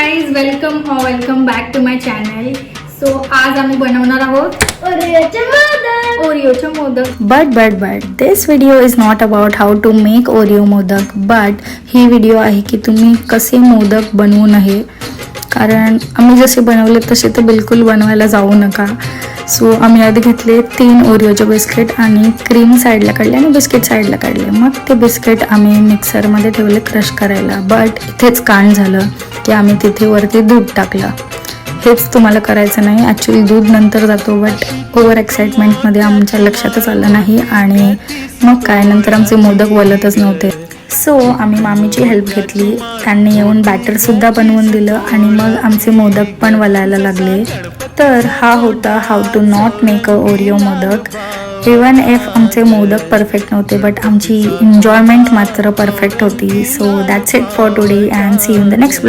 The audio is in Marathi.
Guys, welcome back to my channel. So आज आम्ही बनवणार आहोत ओरिओचे modak. But this video is not about how to make Oreo modak, but ही व्हिडिओ आहे की तुम्ही कसे मोदक बनवू नये. कारण आम्ही जसे बनवले तसे तर बिलकुल बनवायला जाऊ नका. सो आम्ही आधी घेतले 3 ओरिओचे बिस्किट आणि क्रीम साईडला काढले आणि बिस्किट साईडला काढले. मग ते बिस्किट आम्ही मिक्सरमध्ये ठेवले क्रश करायला. बट इथेच कांड झालं की आम्ही तिथे वरती दूध टाकलं. हेच तुम्हाला करायचं नाही. ॲक्च्युली दूध नंतर जातो, बट ओव्हर एक्साइटमेंटमध्ये आमच्या लक्षातच आलं नाही आणि मग काय नंतर आमचे मोदक वलतच नव्हते. सो आम्ही मामीची हेल्प घेतली. त्यांनी येऊन बॅटरसुद्धा बनवून दिलं आणि मग आमचे मोदक पण वलायला लागले. तर हा होता how to not make a Oreo modak. Even if आमचे मोदक परफेक्ट नव्हते, बट आमची एन्जॉयमेंट मात्र परफेक्ट होती. So that's it for today and see you in the next.